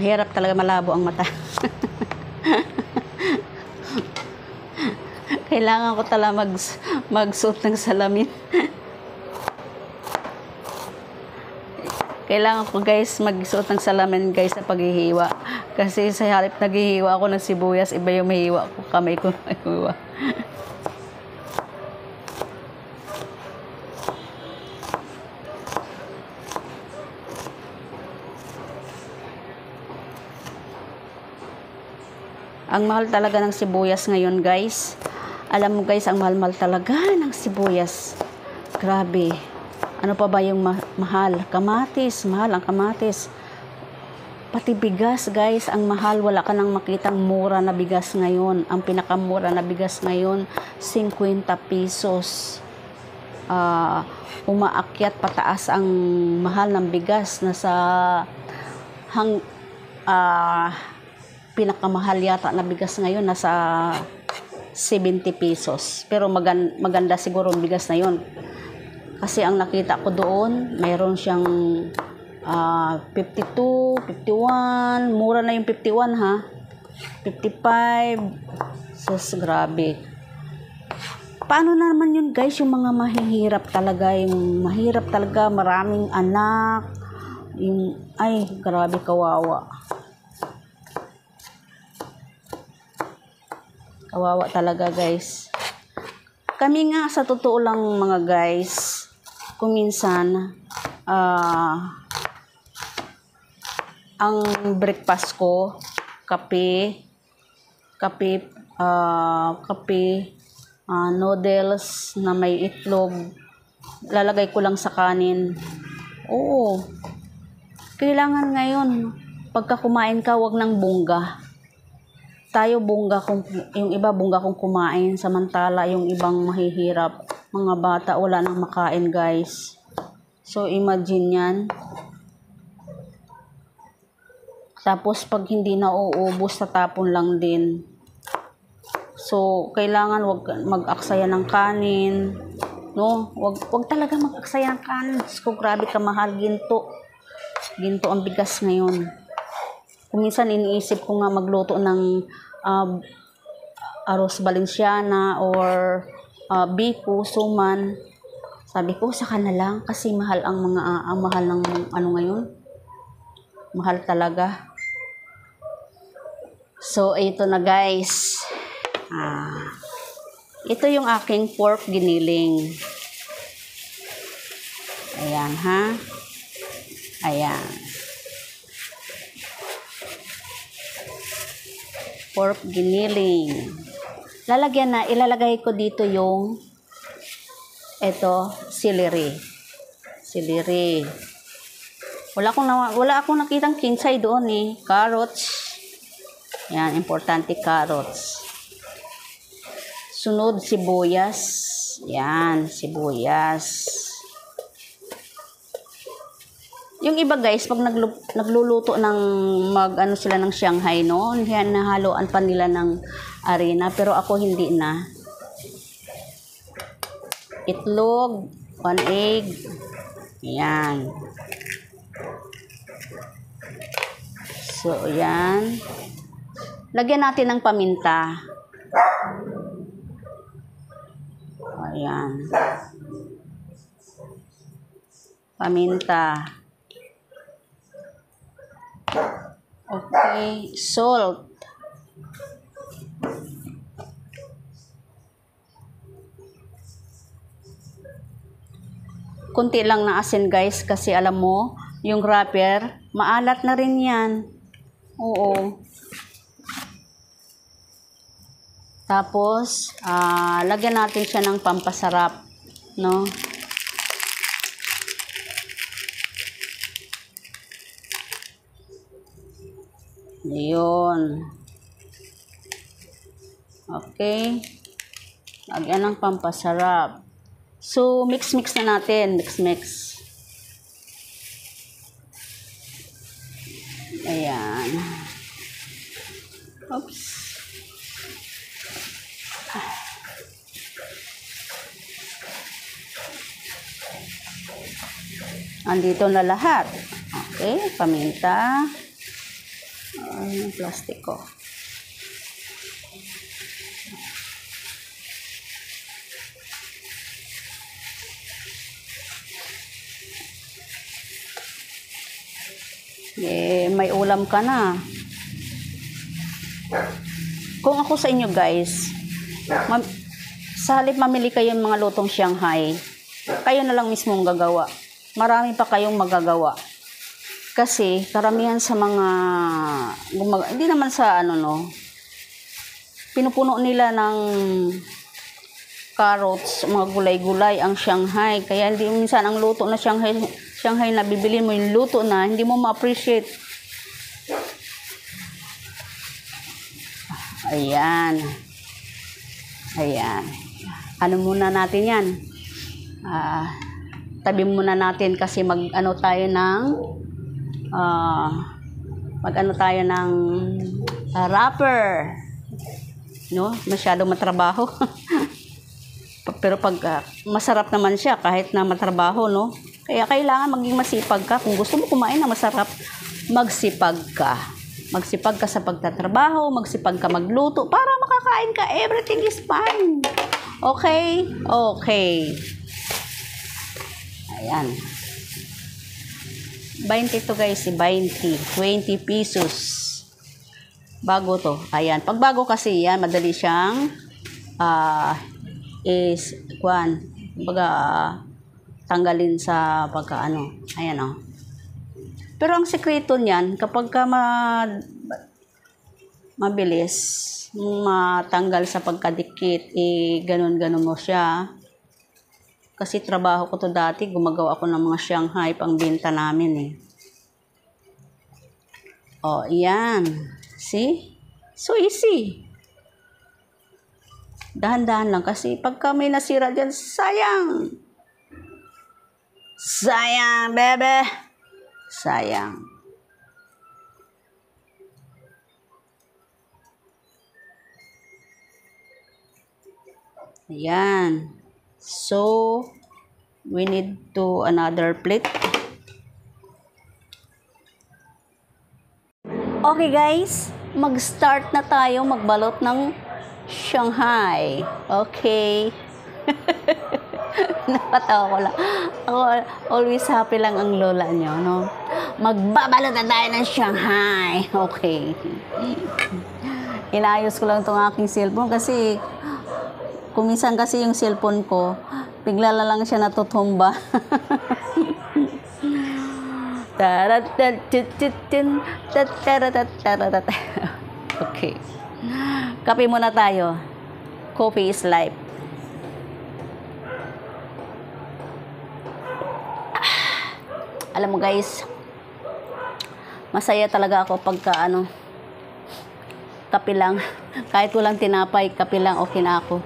Mahirap talaga, malabo ang mata. Kailangan ko talaga magsuot ng salamin. Kailangan ko guys magsuot ng salamin guys sa paghihiwa. Kasi sa halip naghihiwa ako ng sibuyas, iba yung mahiwa ko, kamay ko mahiwa. Ang mahal talaga ng sibuyas ngayon guys. Alam mo guys, ang mahal-mahal talaga ng sibuyas. Grabe. Ano pa ba yung mahal? Kamatis. Mahal ang kamatis. Pati bigas guys, ang mahal. Wala ka nang makitang mura na bigas ngayon. Ang pinakamura na bigas ngayon, 50 pesos. Umaakyat pataas ang mahal ng bigas. Nasa pinakamahal yata na bigas ngayon nasa 70 pesos. Pero maganda siguro ang bigas na yun. Kasi ang nakita ko doon, mayroon siyang 52, 51, mura na yung 51 ha. 55. Sus, grabe. Paano naman yun guys, yung mga mahihirap talaga, yung mahirap talaga, maraming anak. Ay, grabe, kawawa. Kawawa talaga guys. Kami nga sa totoo lang mga guys, kung minsan ang breakfast ko kape, noodles na may itlog, lalagay ko lang sa kanin. Oo, kailangan ngayon pagka kumain ka, wag ng bongga. Tayo bongga, yung iba bongga kung kumain, samantala yung ibang mahihirap, mga bata wala nang makain guys. So imagine yan. Tapos pag hindi na uubos, tatapon lang din. So kailangan wag mag-aksaya ng kanin, no? Wag talaga mag-aksaya ng kanin. So grabe kamahal, ginto ang bigas ngayon. Kung minsan iniisip ko nga magluto ng arroz Valenciana or biko, suman. Sabi ko, saka na lang kasi mahal ang mahal ng ano ngayon. Mahal talaga. So, ito na guys. Ito yung aking pork giniling. Ayan ha. Ayan. Pork giniling. Ilalagay ko dito yung celery. Wala akong nakitang kinsay doon eh. Carrots. Yan, importante carrots. Sunod sibuyas. Yan, sibuyas. Yung iba guys, pag nagluluto ng sila ng Shanghai, no? Nahaluan pa nila ng arena, pero ako hindi na. Itlog, 1 egg. Yan. So, yan. Lagyan natin ng paminta. Ayan. Paminta. Okay, salt. Kunti lang na asin guys kasi alam mo, yung wrapper, maalat na rin yan. Oo. Tapos, lagyan natin siya ng pampasarap, no? Ayun. Okay. Lagyan ng pampasarap. So, mix na natin. Mix. Ayan. Oops. Andito na lahat. Okay, paminta. yung plastic ko. May ulam ka na. Kung ako sa inyo guys, sa halip mamili kayo ng mga lutong Shanghai, kayo na lang mismo gagawa. Marami pa kayong magagawa. Kasi karamihan sa mga hindi naman sa pinupuno nila ng carrots, mga gulay-gulay ang Shanghai. Kaya hindi minsan ang luto na Shanghai na bibili mo yung luto na hindi mo ma-appreciate. Ayan. Ano muna natin yan? Tabi muna natin kasi tayo ng wrapper. No? Masyado matrabaho. Pero pag masarap naman siya kahit na matrabaho, no? Kaya kailangan maging masipag ka. Kung gusto mo kumain na masarap, magsipag ka. Magsipag ka sa pagtatrabaho, magsipag ka magluto para makakain ka. Everything is fine. Okay? Okay. Ayan. 20 to guys, 20 pesos. Bago to. Ayan. Pag bago kasi yan, madali siyang tanggalin sa pagkaano. Ayan o. Pero ang sekreto niyan, kapag ka mabilis matanggal sa pagkadikit, ganun-ganun mo siya. Kasi trabaho ko to dati, gumagawa ako ng mga Shanghai pang benta namin Oh, yan. See? So easy. Dahan-dahan lang kasi pagka may nasira dyan, sayang. Sayang, bebe. Sayang. Ayan. So, we need to another plate. Okay guys, mag-start na tayo magbalot ng Shanghai. Okay. Napatawa ko lang. Ako, always happy lang ang lola nyo, no? Magbabalot na tayo ng Shanghai. Okay. Inayos ko lang itong aking cellphone kasi kung minsan kasi yung cellphone ko, bigla lang siya natutumba. Okay. Kape muna tayo. Coffee is life. Alam mo guys, masaya talaga ako pagka kape lang. Kahit walang tinapay, kape lang okay na ako.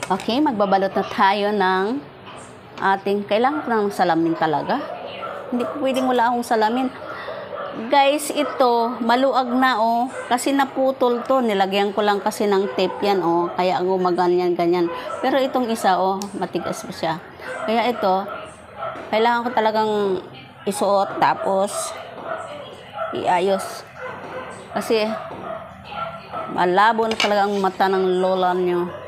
Okay, magbabalot na tayo ng kailangan ko ng salamin talaga. Hindi ko pwedeng wala akong salamin. Guys, ito, maluag na kasi naputol to. Nilagyan ko lang kasi ng tape yan kaya gumaganyan-ganyan. Pero itong isa matigas pa siya. Kaya ito, kailangan ko talagang isuot tapos iayos. Kasi malabo na talaga ang mata ng lola nyo.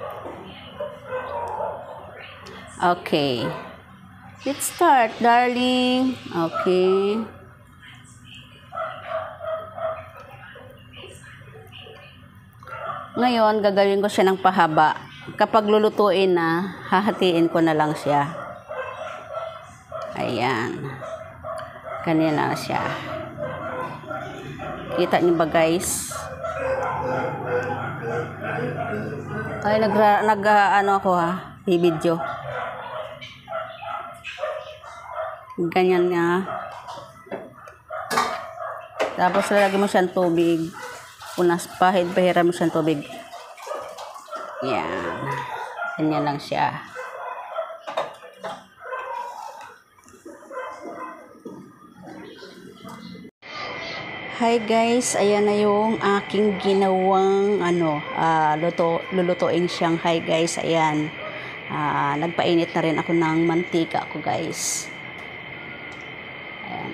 Okay. Let's start, darling. Okay. Ngayon, gagawin ko siya ng pahaba. Kapag lulutuin na, hahatiin ko na lang siya. Ayan. Ganyan na siya. Kita niyo ba guys? Ay, i-video. Ganyan nga. Tapos lalagyan mo siyang tubig. Pahiram mo siyang tubig. Yan. Ganyan lang siya. Hi guys, ayan na yung aking ginawang lulutuing Shanghai guys. Ayan. Nagpainit na rin ako ng mantika ko guys. Ayan.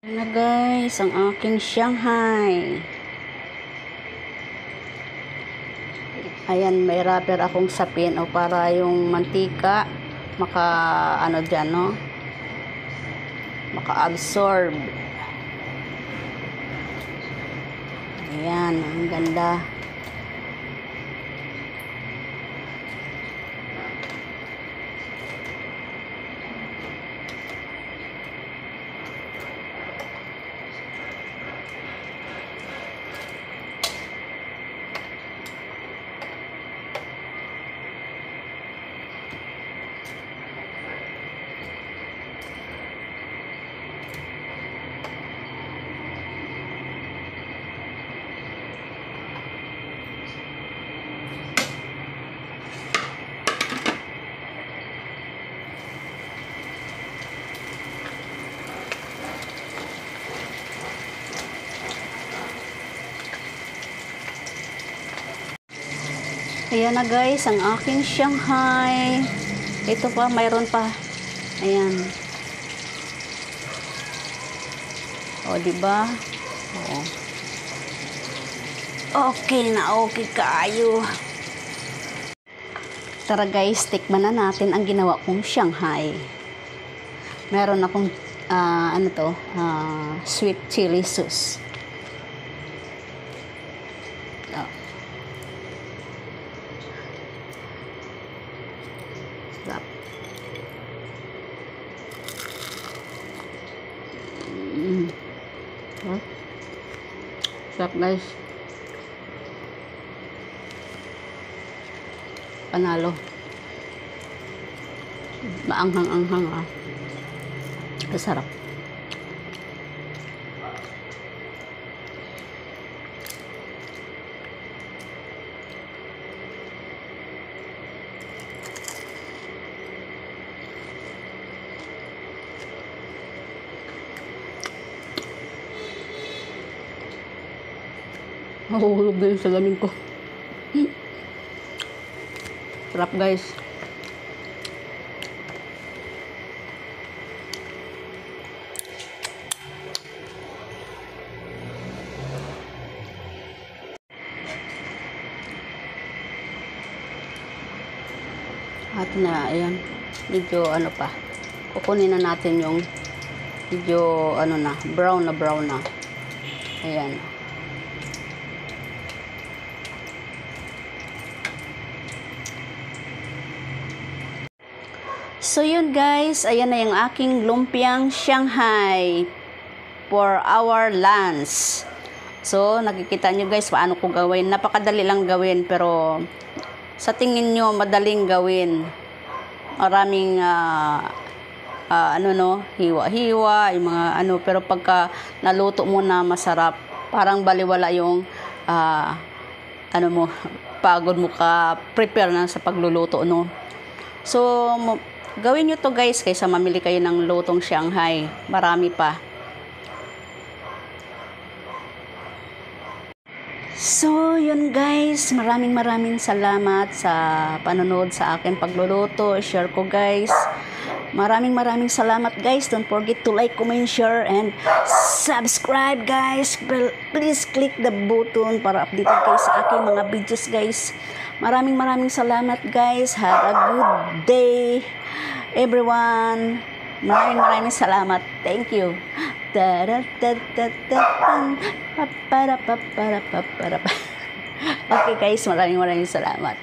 Na guys, ang aking Shanghai. Ayan, may wrapper akong sapin o para yung mantika maka ano dyan, no? Maka-absorb. Ayan, ang ganda. Ayan na guys, ang aking Shanghai. Ito pa, mayroon pa. Ayan. O, diba? Oo. Okay na, okay kayo. Tara guys, tikman na natin ang ginawa kong Shanghai. Meron akong, sweet chili sauce. Sarap. Sarap guys. Panalo. Maanghang-anghang ah. Masarap. Mahulog na yung salamin ko. Sarap guys. At na, ayan. Medyo ano pa. Kukunin na natin yung medyo ano na, brown na. Ayan. So yun guys, ayan na yung aking lumpiang Shanghai for our lunch. So nakikita nyo guys paano ko gawin. Napakadali lang gawin pero sa tingin nyo madaling gawin. Maraming hiwa-hiwa, yung mga pero pagka naluto mo na masarap, parang baliwala yung pagod mo ka prepare na sa pagluluto, no. So gawin nyo to guys kaysa mamili kayo ng lutong Shanghai. Marami pa. So, yun guys. Maraming salamat sa panonood sa akin pagluluto. Share ko guys. Maraming salamat guys. Don't forget to like, comment, share, and subscribe guys. Please click the button para updated kayo sa aking mga videos guys. Maraming salamat guys. Have a good day everyone. Maraming salamat. Thank you. Okay guys, maraming salamat.